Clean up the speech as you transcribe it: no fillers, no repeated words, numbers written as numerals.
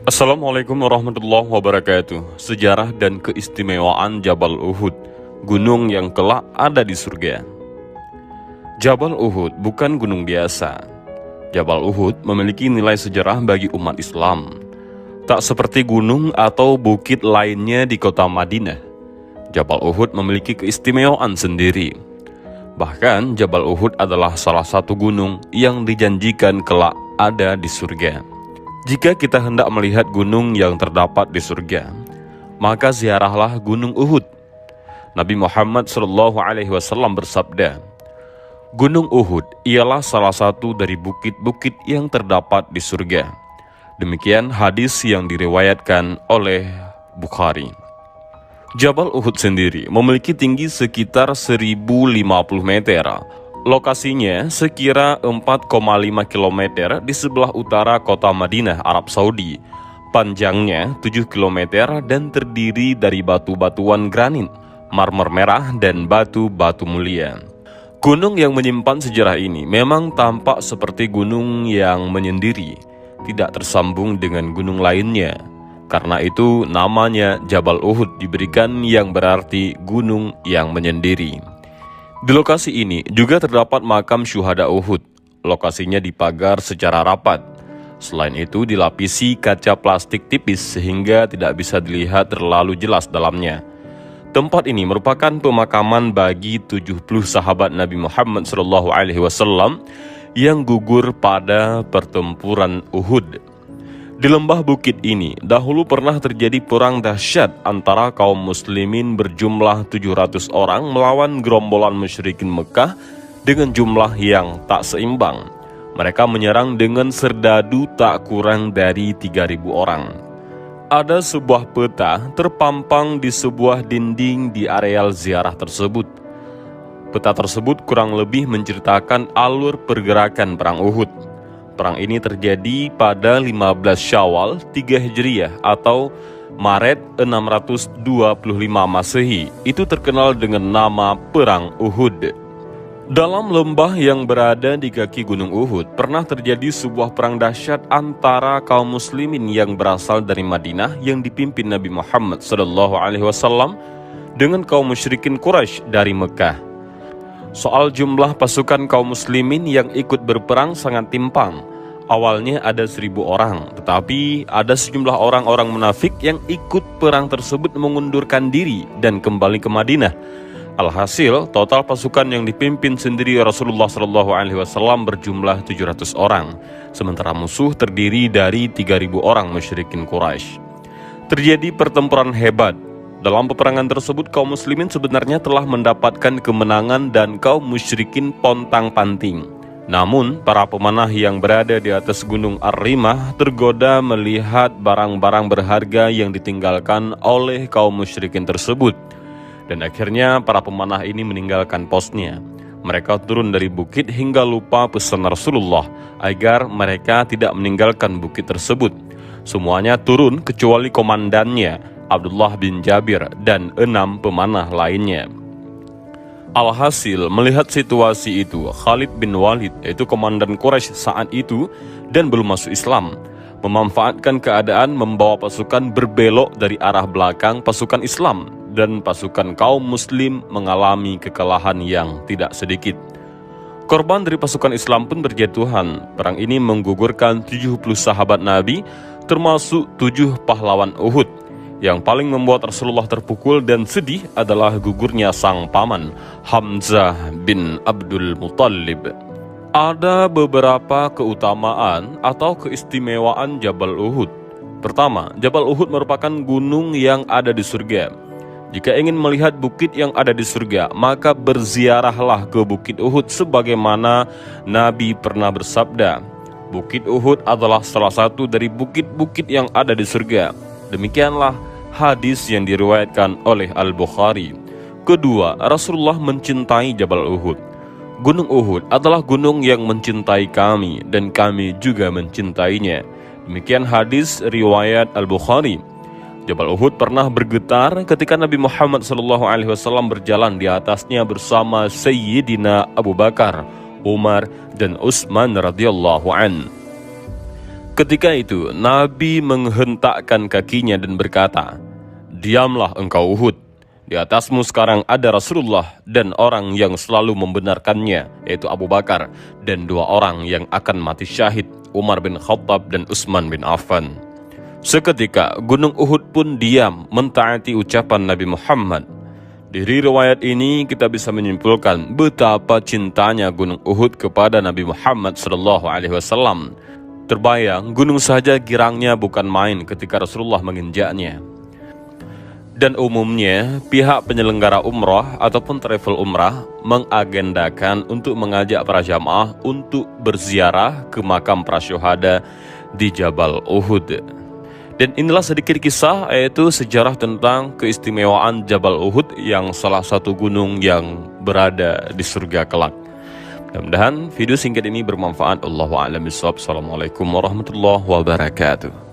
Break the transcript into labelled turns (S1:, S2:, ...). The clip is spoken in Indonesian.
S1: Assalamualaikum warahmatullahi wabarakatuh. Sejarah dan keistimewaan Jabal Uhud, gunung yang kelak ada di surga. Jabal Uhud bukan gunung biasa. Jabal Uhud memiliki nilai sejarah bagi umat Islam. Tak seperti gunung atau bukit lainnya di kota Madinah, Jabal Uhud memiliki keistimewaan sendiri. Bahkan Jabal Uhud adalah salah satu gunung yang dijanjikan kelak ada di surga. Jika kita hendak melihat gunung yang terdapat di surga, maka ziarahlah Gunung Uhud. Nabi Muhammad SAW bersabda, Gunung Uhud ialah salah satu dari bukit-bukit yang terdapat di surga. Demikian hadis yang diriwayatkan oleh Bukhari. Jabal Uhud sendiri memiliki tinggi sekitar 1050 meter. Lokasinya sekira 4,5 km di sebelah utara kota Madinah, Arab Saudi. Panjangnya 7 km dan terdiri dari batu-batuan granit, marmer merah, dan batu-batu mulia. Gunung yang menyimpan sejarah ini memang tampak seperti gunung yang menyendiri, tidak tersambung dengan gunung lainnya. Karena itu namanya Jabal Uhud diberikan yang berarti gunung yang menyendiri. Di lokasi ini juga terdapat makam syuhada Uhud. Lokasinya dipagar secara rapat. Selain itu dilapisi kaca plastik tipis sehingga tidak bisa dilihat terlalu jelas dalamnya. Tempat ini merupakan pemakaman bagi 70 sahabat Nabi Muhammad SAW yang gugur pada pertempuran Uhud. Di lembah bukit ini, dahulu pernah terjadi perang dahsyat antara kaum muslimin berjumlah 700 orang melawan gerombolan musyrikin Mekah dengan jumlah yang tak seimbang. Mereka menyerang dengan serdadu tak kurang dari 3.000 orang. Ada sebuah peta terpampang di sebuah dinding di areal ziarah tersebut. Peta tersebut kurang lebih menceritakan alur pergerakan perang Uhud. Perang ini terjadi pada 15 Syawal 3 Hijriah atau Maret 625 Masehi. Itu terkenal dengan nama Perang Uhud. Dalam lembah yang berada di kaki Gunung Uhud, pernah terjadi sebuah perang dahsyat antara kaum muslimin yang berasal dari Madinah yang dipimpin Nabi Muhammad SAW dengan kaum musyrikin Quraisy dari Mekah. Soal jumlah pasukan kaum muslimin yang ikut berperang sangat timpang. Awalnya ada 1.000 orang, tetapi ada sejumlah orang-orang munafik yang ikut perang tersebut mengundurkan diri dan kembali ke Madinah. Alhasil, total pasukan yang dipimpin sendiri Rasulullah SAW berjumlah 700 orang, sementara musuh terdiri dari 3.000 orang musyrikin Quraisy. Terjadi pertempuran hebat. Dalam peperangan tersebut, kaum muslimin sebenarnya telah mendapatkan kemenangan dan kaum musyrikin pontang-panting. Namun, para pemanah yang berada di atas gunung Ar-Rimah tergoda melihat barang-barang berharga yang ditinggalkan oleh kaum musyrikin tersebut. Dan akhirnya para pemanah ini meninggalkan posnya. Mereka turun dari bukit hingga lupa pesan Rasulullah agar mereka tidak meninggalkan bukit tersebut. Semuanya turun kecuali komandannya, Abdullah bin Jabir, dan 6 pemanah lainnya. Alhasil, melihat situasi itu, Khalid bin Walid, yaitu komandan Quraisy saat itu dan belum masuk Islam, memanfaatkan keadaan membawa pasukan berbelok dari arah belakang pasukan Islam, dan pasukan kaum muslim mengalami kekalahan yang tidak sedikit. Korban dari pasukan Islam pun berjatuhan. Perang ini menggugurkan 70 sahabat Nabi, termasuk 7 pahlawan Uhud. Yang paling membuat Rasulullah terpukul dan sedih adalah gugurnya sang paman, Hamzah bin Abdul Muttalib. Ada beberapa keutamaan atau keistimewaan Jabal Uhud. Pertama, Jabal Uhud merupakan gunung yang ada di surga. Jika ingin melihat bukit yang ada di surga, maka berziarahlah ke Bukit Uhud sebagaimana Nabi pernah bersabda, Bukit Uhud adalah salah satu dari bukit-bukit yang ada di surga. Demikianlah hadis yang diriwayatkan oleh Al-Bukhari. Kedua, Rasulullah mencintai Jabal Uhud. Gunung Uhud adalah gunung yang mencintai kami dan kami juga mencintainya. Demikian hadis riwayat Al-Bukhari. Jabal Uhud pernah bergetar ketika Nabi Muhammad SAW berjalan di atasnya bersama Sayyidina Abu Bakar, Umar, dan Utsman radhiyallahu an. Ketika itu Nabi menghentakkan kakinya dan berkata, "Diamlah engkau Uhud. Di atasmu sekarang ada Rasulullah dan orang yang selalu membenarkannya, yaitu Abu Bakar, dan 2 orang yang akan mati syahid, Umar bin Khattab dan Utsman bin Affan." Seketika Gunung Uhud pun diam mentaati ucapan Nabi Muhammad. Dari riwayat ini kita bisa menyimpulkan betapa cintanya Gunung Uhud kepada Nabi Muhammad SAW. Terbayang, gunung saja girangnya bukan main ketika Rasulullah menginjaknya. Dan umumnya, pihak penyelenggara umrah ataupun travel umrah mengagendakan untuk mengajak para jamaah untuk berziarah ke makam para syuhada di Jabal Uhud. Dan inilah sedikit kisah, yaitu sejarah tentang keistimewaan Jabal Uhud yang salah satu gunung yang berada di surga kelak. Mudah-mudahan video singkat ini bermanfaat. Allahu a'lam bishawab. Assalamualaikum warahmatullahi wabarakatuh.